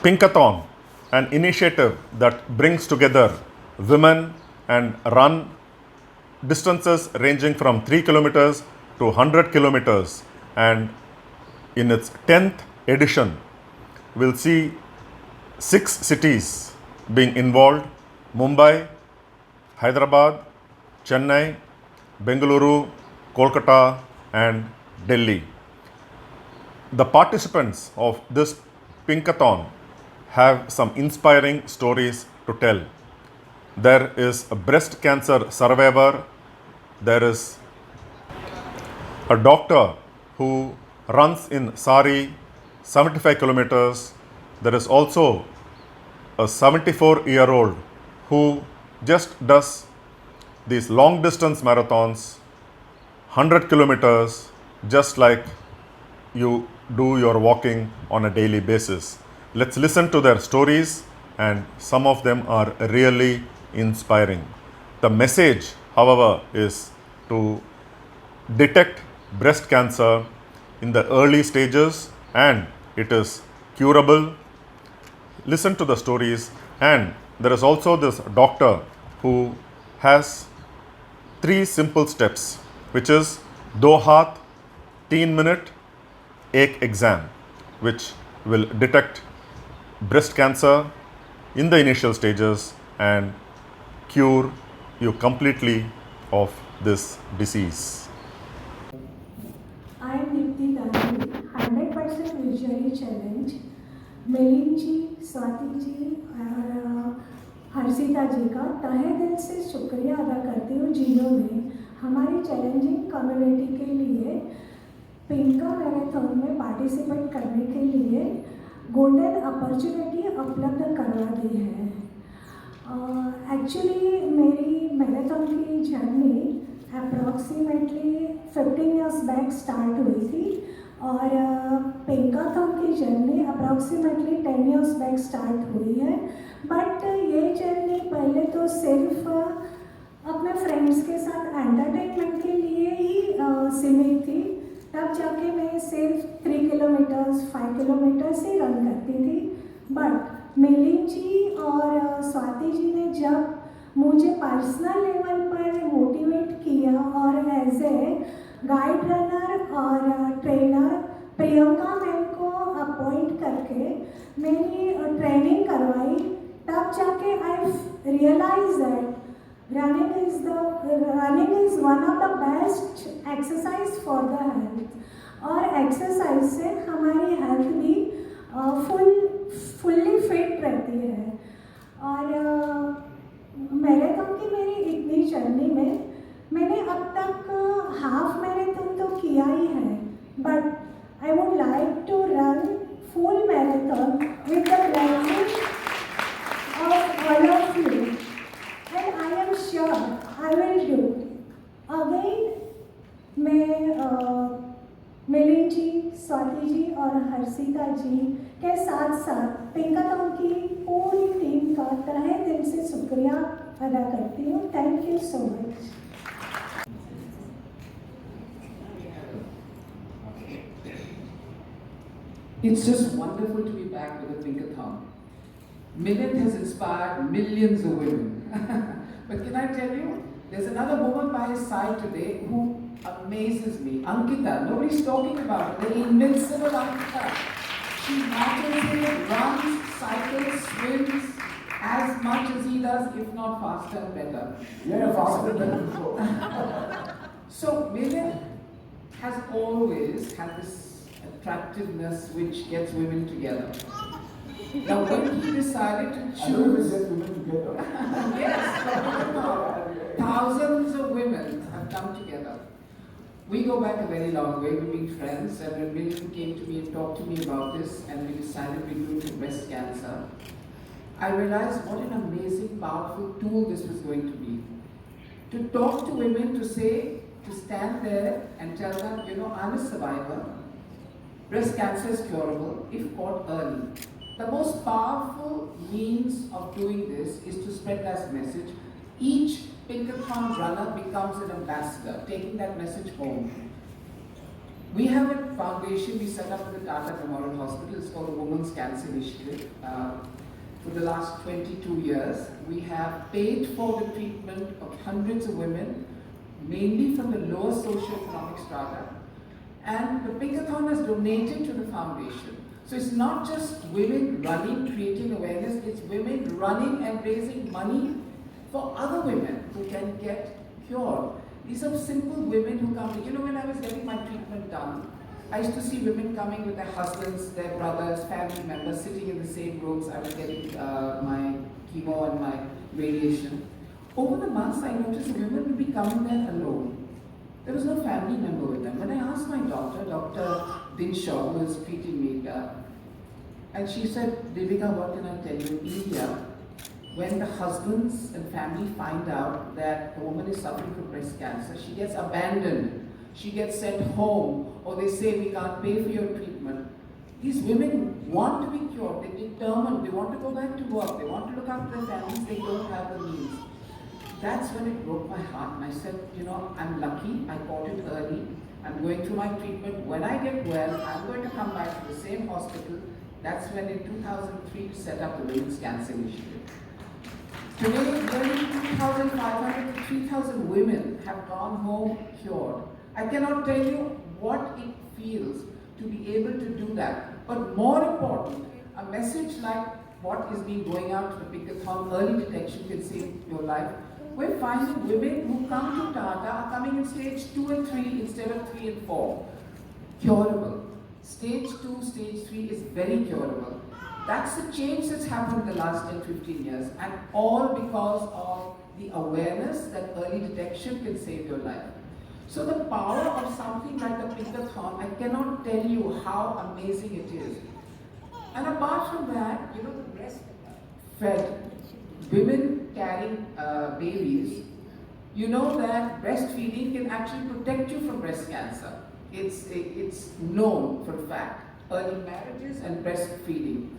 Pinkathon, an initiative that brings together women and run distances ranging from 3 kilometers to 100 kilometers, and in its 10th edition we'll see 6 cities being involved: Mumbai, Hyderabad, Chennai, Bengaluru, Kolkata and Delhi. The participants of this Pinkathon have some inspiring stories to tell. There is a breast cancer survivor, there is a doctor who runs in Sari 75 kilometers, there is also a 74-year-old who just does these long distance marathons, 100 kilometers, just like you do your walking on a daily basis. Let's listen to their stories, and some of them are really inspiring. The message, however, is to detect breast cancer in the early stages and it is curable. Listen to the stories. And there is also this doctor who has 3 simple steps, which is Do Haath, 3 minute Ek exam, which will detect breast cancer in the initial stages and cure you completely of this disease. I am Dipti Gandhi, 100% visually challenged. Milind जी, स्वाति जी और हर्षिता जी का तहे दिल से शुक्रिया अदा करती हूँ जिन्होंने हमारी चैलेंजिंग कम्युनिटी के लिए पिंका मैराथन में पार्टिसिपेट करने के लिए गोल्डन अपॉर्चुनिटी उपलब्ध करवा दी है। एक्चुअली मेरी मैराथन की journey approximately 15 years back start हुई थी और पिंकाथन की journey approximately 10 years back start हुई है। बट ये जर्नी पहले तो सिर्फ अपने फ्रेंड्स के साथ एंटरटेनमेंट के लिए ही सीमित थी। तब जाके मैं सिर्फ 3 किलोमीटर्स 5 किलोमीटर्स ही रन करती थी। बट मिलिंद जी और स्वाति जी ने जब मुझे पर्सनल लेवल पर मोटिवेट किया और एज ए गाइड रनर और ट्रेनर प्रियंका मैम को अपॉइंट करके मेरी ट्रेनिंग करवाई, तब जाके I realise that running is one of the best exercise for the health और एक्सरसाइज से हमारी हेल्थ भी फुल्ली फिट रहती है। और मैराथन की मेरी इतनी जर्नी में मैंने अब तक हाफ मैराथन तो किया ही है, but I would like to run full marathon with the blessing of all of you and I am sure I will do. Again मैं मिलिंद जी, स्वाति जी और हर्षिता जी के साथ साथ पिंकाथन की पूरी टीम का तहे दिल से शुक्रिया अदा करती हूँ। Thank you so much. It's just wonderful to be back with the Pinkathon. Milind has inspired millions of women. But can I tell you, there's another woman by his side today who amazes me. Ankita, nobody's talking about her. The invincible Ankita. She marches in, runs, cycles, swims as much as he does, if not faster and better. Yeah, faster than before. So Milind has always had this attractiveness which gets women together. Now when he decided to choose... I don't even get women together. Yes, thousands of women have come together. We go back a very long way, we've been friends, and when Milind came to me and talked to me about this and we decided we'd do it for breast cancer, I realized what an amazing, powerful tool this was going to be. To talk to women, to stand there and tell them, you know, I'm a survivor. Breast cancer is curable if caught early. The most powerful means of doing this is to spread that message. Each Pinkathon runner becomes an ambassador, taking that message home. We have foundation we set up at the Tata Memorial Hospital. It's called the Women's Cancer Initiative. For the last 22 years, we have paid for the treatment of hundreds of women, mainly from the lower socioeconomic strata. And the Pinkathon has donated to the foundation. So it's not just women running, creating awareness, it's women running and raising money for other women who can get cured. These are simple women who come. You know, when I was getting my treatment done, I used to see women coming with their husbands, their brothers, family members, sitting in the same rooms. I was getting my chemo and my radiation. Over the months, I noticed women would be coming there alone. There was no family member with them. When I asked my doctor, Dr. Dinshaw, who was treating me, and she said, Devika, what can I tell you? In India, when the husbands and family find out that a woman is suffering from breast cancer, she gets abandoned. She gets sent home, or they say, we can't pay for your treatment. These women want to be cured. They're determined. They want to go back to work. They want to look after their families. They don't have the means. That's when it broke my heart. And I said, you know, I'm lucky. I caught it early. I'm going through my treatment. When I get well, I'm going to come back to the same hospital. That's when in 2003 we set up the Women's Cancer Initiative. Today, nearly 2,500 to 3,000 women have gone home cured. I cannot tell you what it feels to be able to do that. But more important, a message like what is being going out to the Pinkathon, early detection can save your life. We're finding women who come to Tata are coming in stage 2 and 3 instead of 3 and 4. Curable. Stage 2, stage 3 is very curable. That's the change that's happened in the last 10, 15 years, and all because of the awareness that early detection can save your life. So the power of something like the Pinkathon, I cannot tell you how amazing it is. And apart from that, you know, the breastfed women carrying babies, you know that breastfeeding can actually protect you from breast cancer. It's known for a fact. Early marriages and breastfeeding.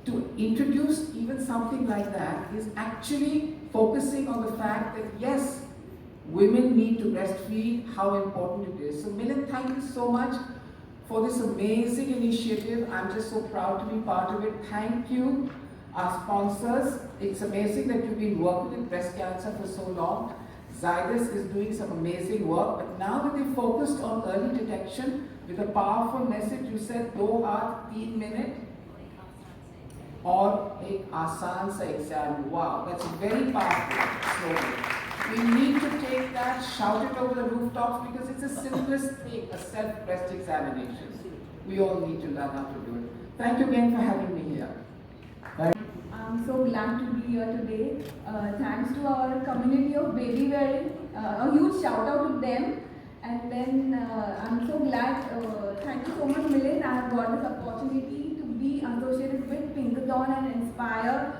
To introduce even something like that is actually focusing on the fact that yes, women need to breastfeed, how important it is. So Milind, thank you so much for this amazing initiative. I'm just so proud to be part of it. Thank you, our sponsors. It's amazing that you've been working with breast cancer for so long. Zydus is doing some amazing work, but now that they focused on early detection with a powerful message, you said, 2 hours, 3 minutes, or एक आसान सा exam. Wow, that's a very powerful slogan. We need to take that, shout it over the rooftops, because it's the simplest thing, a self-breast examination. We all need to learn how to do it. Thank you again for having me here. I'm so glad to be here today. Thanks to our community of baby wearing. A huge shout out to them. And then I'm so glad, thank you so much Milind, I have got this opportunity to be associated with Pinkathon and inspire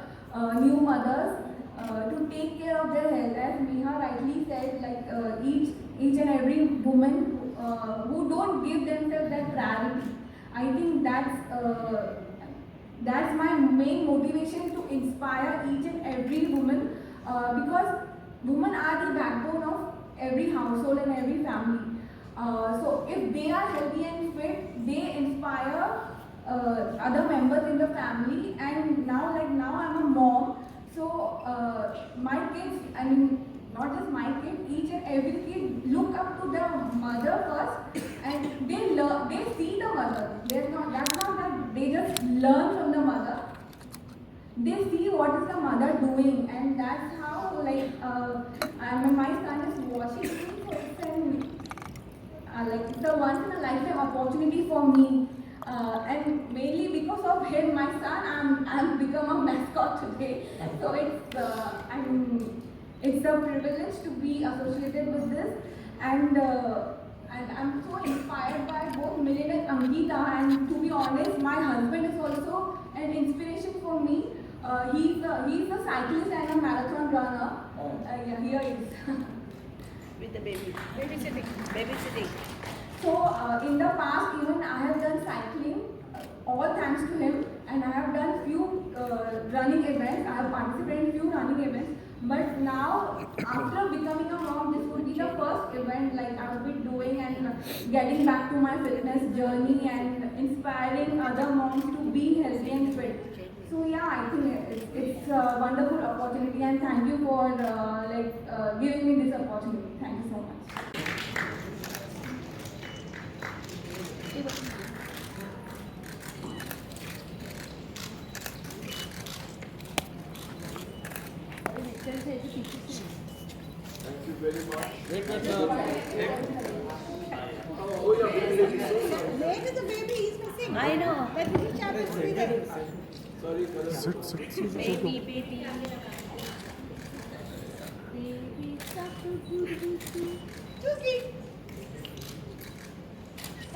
new mothers to take care of their health. As Neha rightly said, like each and every woman who don't give themselves that priority. I think that's my main motivation, to inspire each and every woman, because women are the backbone of every household and every family. So if they are healthy and fit, they inspire other members in the family. And now I'm a mom, so my kids, I mean not just my kid, each and every kid look up to their mother first, and they see the mother. That's not that they just learn from the mother. They see what is the mother doing, and that's how, like, my son is watching me, like it's a once in a lifetime opportunity for me, and mainly because of him, my son, I'm become a mascot today. So it's a privilege to be associated with this, and I'm so inspired by both Milind and Ankita, and to be honest, my husband is also an inspiration for me. He's a cyclist and a marathon runner. Yeah, here he is. With the baby. Babysitting. So in the past, even I have done cycling, all thanks to him, and I have done few running events. I have participated in few running events. But now, after becoming a mom, this would be the first event like I would be doing and getting back to my fitness journey and inspiring other moms to be healthy and fit. So yeah, I think it's a wonderful opportunity, and thank you for giving me this opportunity. Thank you so much. Thank you very much. Oh, yeah, Where is the baby? He's missing. I know. But which chapter should be there? sorry, Karan. Baby, baby. Baby,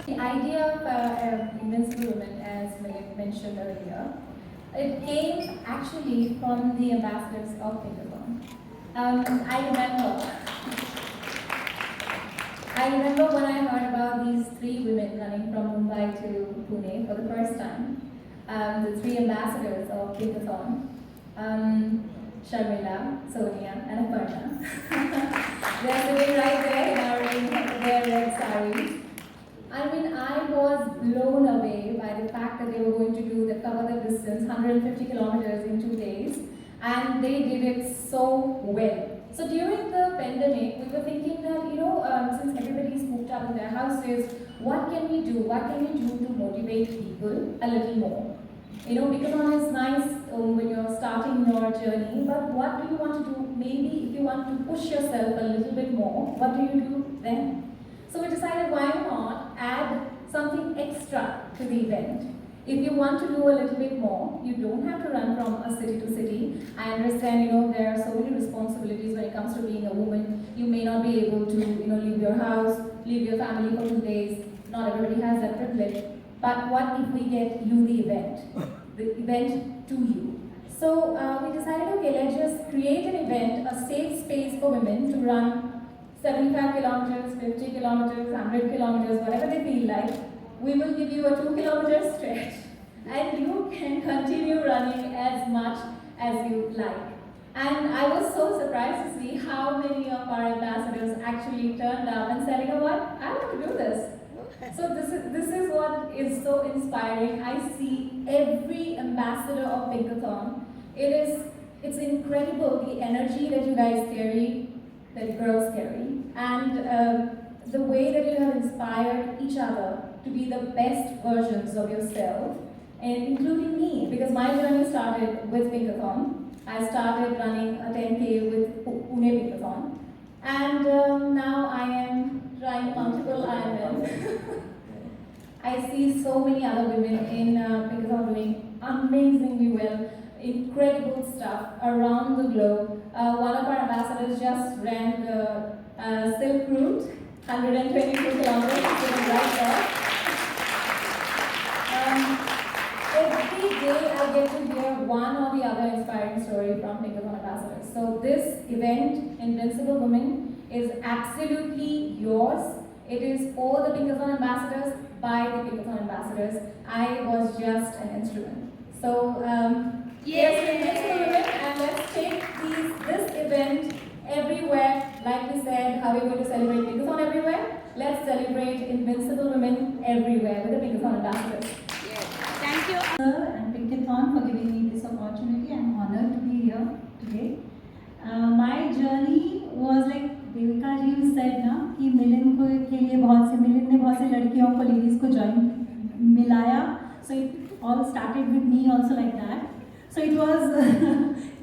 The idea of Invincible Women, as Milind mentioned earlier, it came actually from the ambassadors of Pinkathon. I remember when I heard about these three women running from Mumbai to Pune for the first time. The three ambassadors of Pinkathon, Sharmila, Sonia, and Aparna. They are sitting right there in their red saris. I mean, I was blown away by the fact that they were going to do the cover the distance, 150 kilometers in 2 days, and they did it so well. So during the pandemic, we were thinking that, since everybody's cooped up in their houses, what can we do? What can we do to motivate people a little more? Pinkathon is nice when you're starting your journey, but what do you want to do? Maybe if you want to push yourself a little bit more, what do you do then? So we decided, why not add something extra to the event? If you want to do a little bit more, you don't have to run from a city to city. I understand, there are so many responsibilities when it comes to being a woman. You may not be able to, leave your house, leave your family for 2 days. Not everybody has that privilege. But what if we get you the event to you? So we decided, okay, let's just create an event, a safe space for women to run 75 kilometers, 50 kilometers, 100 kilometers, whatever they feel like. We will give you a 2-kilometer stretch and you can continue running as much as you like. And I was so surprised to see how many of our ambassadors actually turned up and said, what, I want to do this. So this is what is so inspiring. I see every ambassador of Pinkathon. It's incredible the energy that you guys carry, that girls carry, and the way that you have inspired each other to be the best versions of yourself, and including me, because my journey started with Pinkathon. I started running a 10K with Pune Pinkathon, and now I am trying multiple Ironmans. I see so many other women in Pinkathon doing amazingly well, incredible stuff around the globe. One of our ambassadors just ran the Silk Route, 122 kilometers, sitting right there. Every day I get to hear one or the other inspiring story from Pinkathon ambassadors. So this event, Invincible Women, is absolutely yours. It is for the Pinkathon ambassadors, by the Pinkathon ambassadors. I was just an instrument. So yes, Invincible Women, and let's take this event everywhere. Like we said, how we're going to celebrate Pinkathon everywhere, let's celebrate Invincible Women everywhere with the Pinkathon ambassadors. Thank you. And Pinkathon for giving me this opportunity. I'm honored to be here today. My journey was like Devika ji said ना कि मिलिंद ने बहुत से लड़कियों को ladies को join मिलाया. So it all started with me also like that. So it was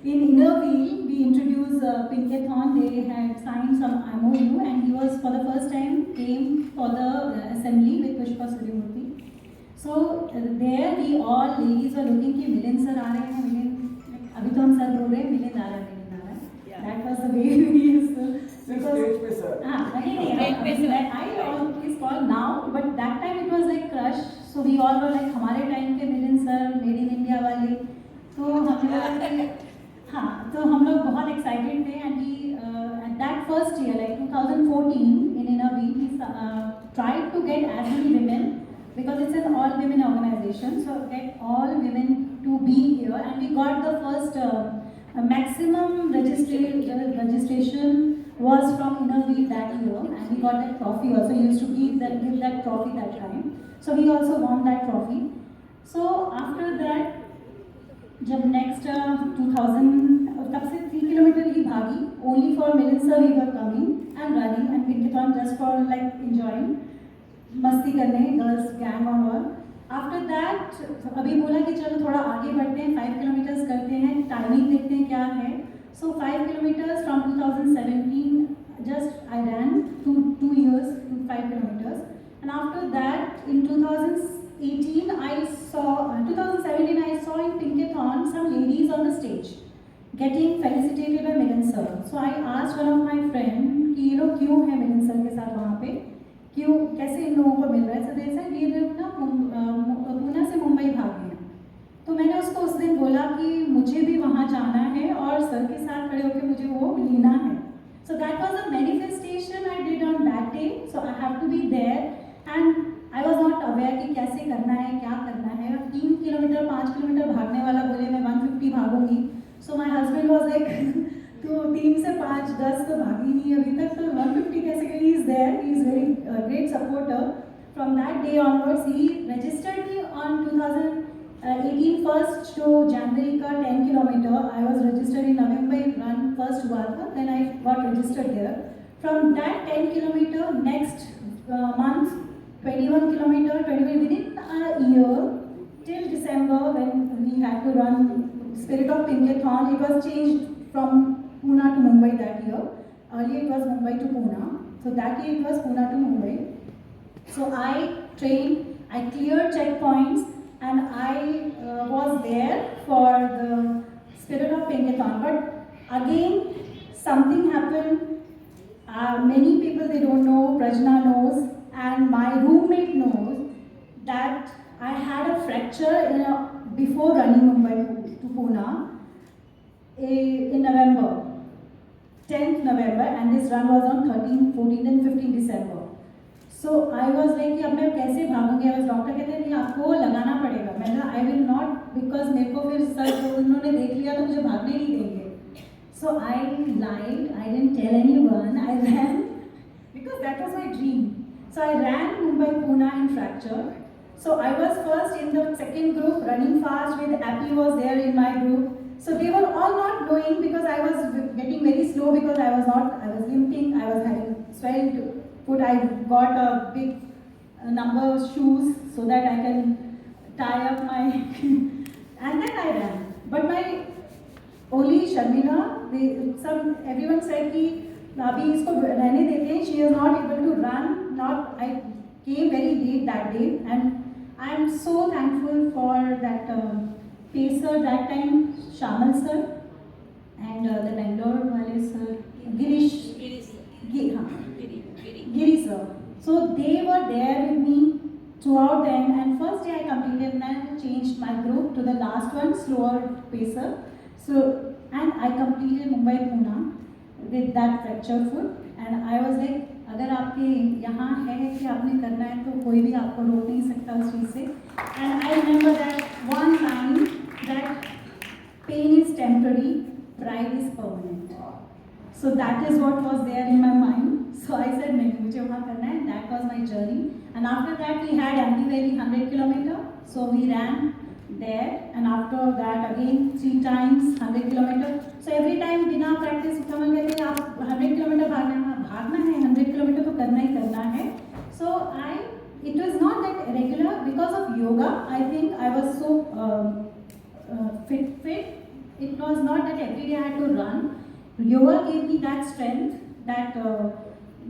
in Unveiling we introduced Pinkathon. They had signed some MOU and he was for the first time came for the assembly with Pushpa Suryamurthy. So there we all ladies were looking कि Milind sir आ रहे हैं, मिलिंद अभी तो हम sir बोल रहे हैं, मिलिंद आ रहा है. That was the way we used to. Because I always call now, but that time it was like crush. So we all were like हमारे time के Milind sir, Made in India वाले. तो हम लोग बहुत excited थे, and we at that first year like 2014 in Unveiling we tried to get as many women, because it's an all women organization, so get all women to be here, and we got the first maximum registration was from Unveiling that year, and he got that trophy also. He used to give that trophy that time. So he also won that trophy. So after that, जब next 2000 तब से 3 kilometre ही भागी, only for Milind sir we were coming and running and Pinkathon just for like enjoying, मस्ती करने, girls gang और all. After that अभी बोला कि चलो थोड़ा आगे बढ़ते हैं, 5 किलोमीटर्स करते हैं, टाइमिंग देखते हैं क्या है. So 5 kilometers from 2017, just I ran 2 years to 5 kilometers, and after that in 2017 I saw in Pinkathon some ladies on the stage getting felicitated by Milind sir. So I asked one of my friend कि ये लोग क्यों है Milind sir के साथ वहाँ पे, क्यों कैसे इन लोगों को मिल रहा है. So they said ये लोग ना पूना से मुंबई भागे हैं. तो मैंने उसको उस दिन बोला कि मुझे भी वहाँ जाना है और सर के साथ खड़े होकर मुझे वो लेना है. So that was a manifestation I did on that day. So I have to be there, and I was not aware कि कैसे करना है, क्या करना है. 3 किलोमीटर 5 किलोमीटर भागने वाला बोले मैं 150 भागूंगी. So my husband was like तो 3 से 5 10 तो भागी नहीं अभी तक, तो 150 कैसे करें. He is there, he is very great supporter. From that day onwards he registered me on 2018 1st to January का 10 kilometer. I was registered in November run first हुआ था, then I got registered there. From that 10 kilometer next month 21 kilometer, within a year till December when we had to run Spirit of Pinkathon. It was changed from Pune to Mumbai that year. Earlier it was Mumbai to Pune. So that year it was Pune to Mumbai. So I trained, I cleared checkpoints, and I was there for the Spirit of Pinkathon. But again, something happened. Many people they don't know, Prajna knows, and my roommate knows that I had a fracture before running Mumbai to Pune in November, 10th November, and this run was on 13th, 14th and 15th December. So I was like कि अब मैं कैसे भागूंगी. I was doctor कहते हैं नहीं आपको लगाना पड़ेगा. मैंने I will not, because मेरे को फिर सर उन्होंने देख लिया तो मुझे भागने नहीं देंगे. So I lied, I didn't tell anyone, I ran because that was my dream. So I ran Mumbai Pune in fracture. So I was first in the second group running fast with Appy was there in my group. So they were all not knowing because I was getting very slow because I was limping, I was having swelled foot. I got a big number of shoes so that I can tie up my and then I ran. But my only Sharmila, everyone said कि अभी इसको रहने देते हैं. She is not able to run. I came very late that day, and I am so thankful for that pacer that time, Shamal sir, and the Bangalore wale sir, Giri sir. So they were there with me throughout the end, and first day I completed and I changed my group to the last one, slower pacer. So, and I completed Mumbai Pune with that fractured foot, and I was like अगर आपके यहाँ है कि आपने करना है तो कोई भी आपको रोक नहीं सकता उस चीज़ से. And I remember that one line that pain is temporary, pride is permanent. So that is what was there in my mind. So I said नहीं मुझे वहाँ करना है. That was my journey. And after that we had Unveiling 100 kilometer. So we ran there, and after that again 3 times 100 kilometer. So every time बिना practice समझ गए थे आप 100 kilometer भागना है 100 kilometer तो करना ही करना है. So it was not that regular because of yoga. I think I was so fit. It was not that every day I had to run. Yoga gave me that strength that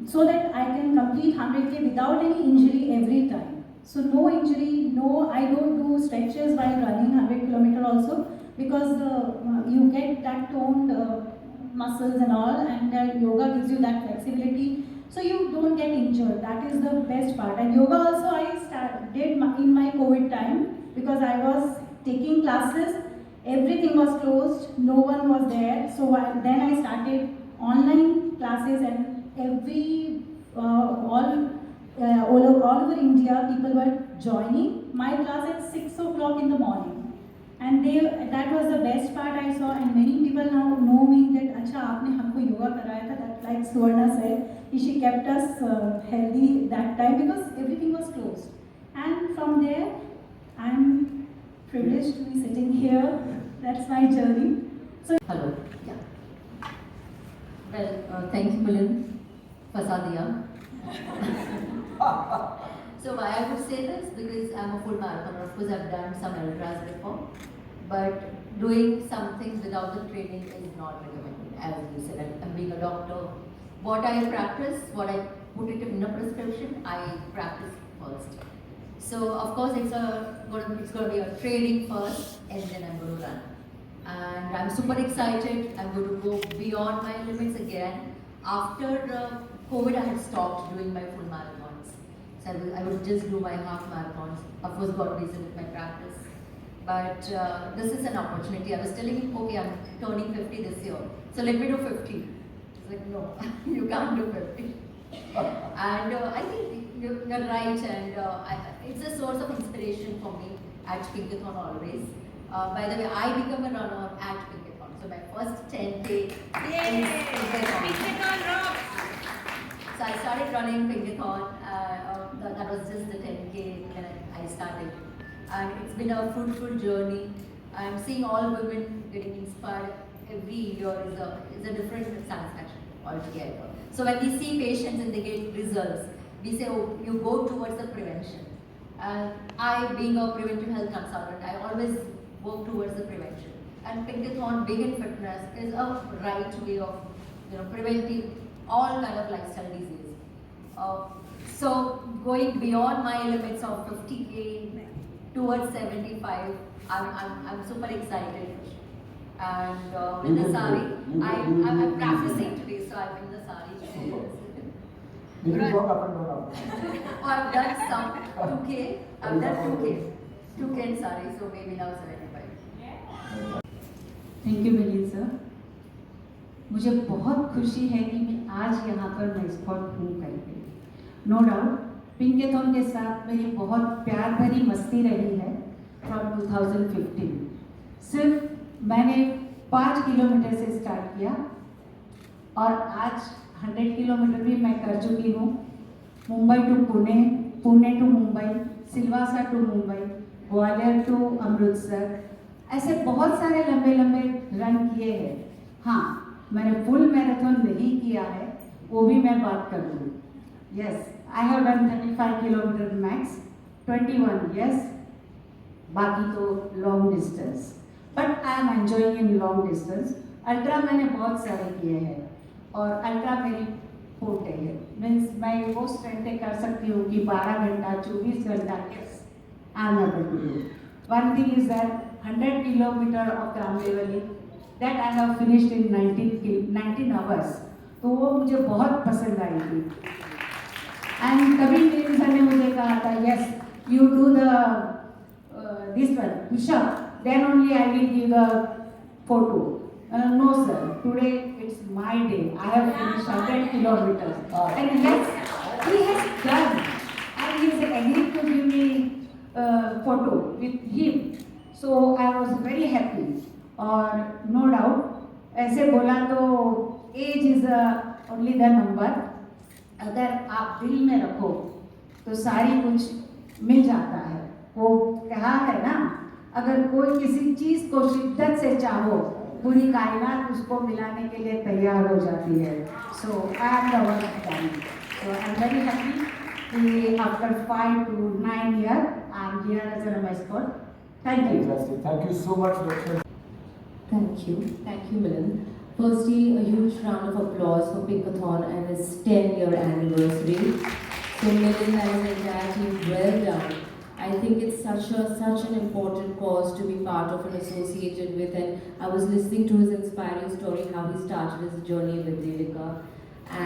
so that I can complete 100K without any injury every time. So no injury, I don't do stretches while running 100 kilometer also, because you get that toned muscles and all, and yoga gives you that flexibility, so you don't get injured. That is the best part. And yoga also I did in my COVID time, because I was taking classes, everything was closed, no one was there. So then I started online classes, and all over India people were joining my class at 6 o'clock in the morning, and that was the best part I saw. And many people people now know me that अच्छा आपने हमको योगा कराया था, that like Suvarna said, she kept us healthy that time because everything was closed. And from there, I'm privileged to be sitting here. That's my journey. So Hello. Yeah. Well, thank you, Milind. Fasa diya. So why I would say this? Because I'm a full marathoner. Of course, I've done some ultras before, but doing something without the training is not recommended. As you said, I'm being a doctor. What I practice, what I put it in a prescription, I practice first. So of course, it's going to be a training first, and then I'm going to run. And I'm super excited. I'm going to go beyond my limits again. After COVID, I had stopped doing my full marathons. So I would just do my half marathons. Of course, got busy with my practice. But this is an opportunity. I was telling him, okay, I'm turning 50 this year. So let me do 50. He's like, no, you can't do 50. And I think you're right. And it's a source of inspiration for me at Pinkathon always. By the way, I become a runner at Pinkathon. So my first 10K is Pinkathon rocks! So I started running Pinkathon. That was just the 10K when I started. And it's been a fruitful journey. I'm seeing all women getting inspired every year is a different satisfaction altogether. So when we see patients and they get results, we say, oh, you go towards the prevention. I, being a preventive health consultant, I always work towards the prevention. And Pinkathon, being in fitness, is a right way of preventing all kind of lifestyle diseases. So going beyond my limits of 50K towards 75, I'm super excited. And with the sari, I'm practicing today, so I'm in the sari today. I've done some 2K, I've done 2K in sari, so maybe now 75. Thank you Milind sir. मुझे बहुत खुशी है कि मैं आज यहाँ पर मैं स्पॉट हूँ करके. नो डाउट पिंकेथॉन के साथ मेरी बहुत प्यार भरी मस्ती रही है फ्रॉम 2015. सिर्फ मैंने 5 किलोमीटर से स्टार्ट किया और आज 100 किलोमीटर भी मैं कर चुकी हूँ. Mumbai to Pune, Pune to Mumbai, Silvassa to Mumbai, Gwalior to Amritsar, ऐसे बहुत सारे लंबे लंबे रन किए हैं. हाँ, मैंने फुल मैराथन नहीं किया है, वो भी मैं बात कर दूँ. Yes, I have run 35 kilometre max, 21 yes, बाकी तो long distance. But I am enjoying in long distance. Ultra मैंने बहुत सारे किए हैं और अल्ट्रा मेरी फोटे है. मीन्स मैं वो स्ट्रेंथ कर सकती हूँ कि 12 घंटा 24 घंटा. Yes, I am able to do. One thing is that 100 kilometer of Unveiling that I have finished in 19 hours. तो वो मुझे बहुत पसंद आई थी. एंड कभी मिलिंद सर ने मुझे कहा था, yes you do the this one pushup, then only I will give the photo. No sir, today it's my day. I have finished 100 kilometers and yes, he has done and he has agreed to give me photo with him. So I was very happy. और no doubt ऐसे बोला तो age is only the number. अगर आप दिल में रखो तो सारी कुछ मिल जाता है. वो कहा है ना, अगर कोई किसी चीज़ को शिद्दत से चाहो, पूरी कायनात उसको मिलाने के लिए तैयार हो जाती है. So I am the one of them. So I am very happy after 5 to 9 years I am here as a mascot. Thank you. Fantastic. Thank you so much, Dr. Thank you, Milind. Firstly, a huge round of applause for Pinkathon and its 10-year anniversary. So Milind and his entire team, well done. I think it's such an important cause to be part of and associated with. And I was listening to his inspiring story, how he started his journey with Devika.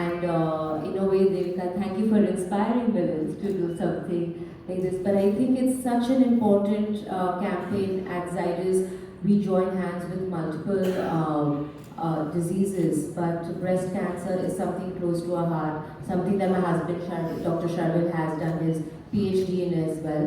And in a way, Devika, thank you for inspiring Milind to do something like this. But I think it's such an important campaign at Zydus. We join hands with multiple diseases, but breast cancer is something close to our heart, something that my husband, Dr. Sharvil, has done his PhD in as well.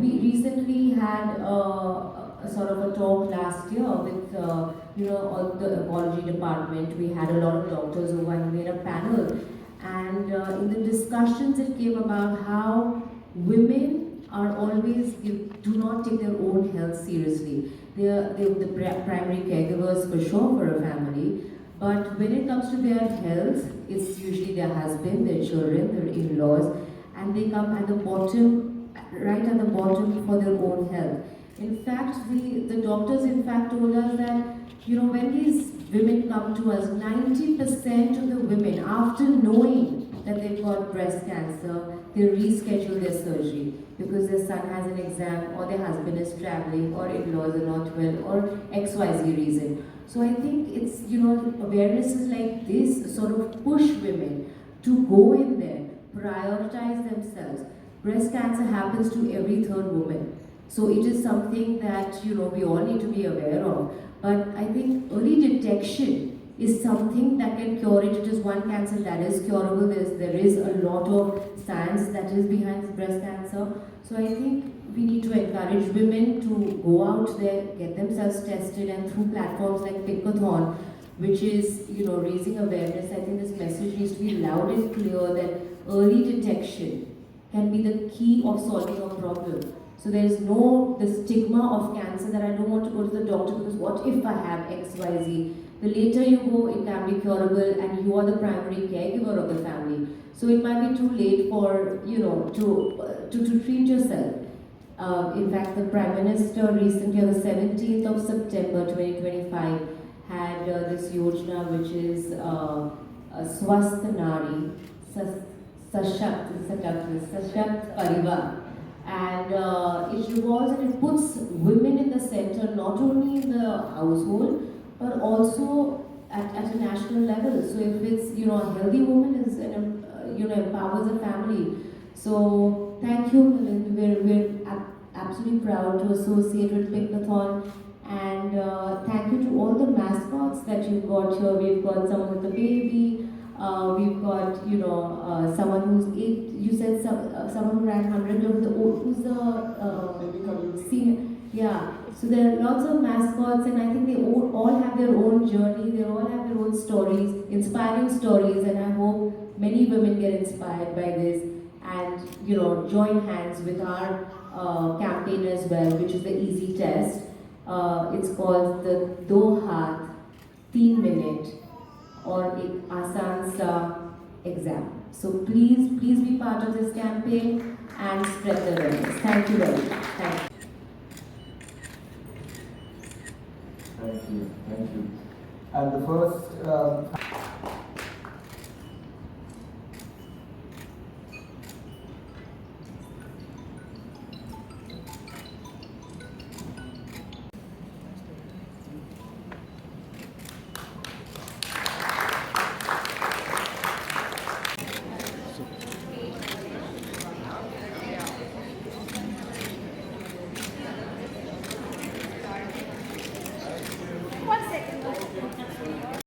We recently had a sort of a talk last year with all the oncology department. We had a lot of doctors over and we had a panel, and in the discussions it came about how women are always do not take their own health seriously. They're the primary caregivers for sure for a family, but when it comes to their health, it's usually their husband, their children, their in-laws, and they come at the bottom, right at the bottom for their own health. In fact, the doctors in fact told us that, when these women come to us, 90% of the women, after knowing that they've got breast cancer, they reschedule their surgery because their son has an exam, or their husband is traveling, or in-laws are not well, or XYZ reason. So I think it's, awarenesses like this sort of push women to go in there, prioritize themselves. Breast cancer happens to every third woman. So it is something that, we all need to be aware of. But I think early detection is something that can cure it. It is one cancer that is curable. There is a lot of science that is behind breast cancer. So I think we need to encourage women to go out there, get themselves tested, and through platforms like Pinkathon, which is, raising awareness, I think this message needs to be loud and clear that early detection can be the key of solving a problem. So there is the stigma of cancer that I don't want to go to the doctor because what if I have XYZ? The later you go, it can be curable, and you are the primary caregiver of the family. So it might be too late for, to treat yourself. In fact, the Prime Minister recently, on the 17th of September 2025, had this yojana, which is Swasth Nari, Sashakt Parivar. And it revolves and it puts women in the center, not only in the household, but also at a national level. So if it's, a healthy woman is, empowers a family. So thank you, Milind. We're absolutely proud to associate with Pinkathon. And thank you to all the mascots that you've got here. We've got someone with a baby. We've got, someone who's 8. You said someone who ran 100 of the old. Who's the senior? Yeah. So there are lots of mascots, and I think they all have their own journey. They all have their own stories, inspiring stories, and I hope many women get inspired by this and join hands with our campaign as well, which is the easy test. It's called the 2 Haath 3 Minute or एक आसान सा exam. So please be part of this campaign and spread the awareness. Thank you very much. Thank you. Thank you. And the first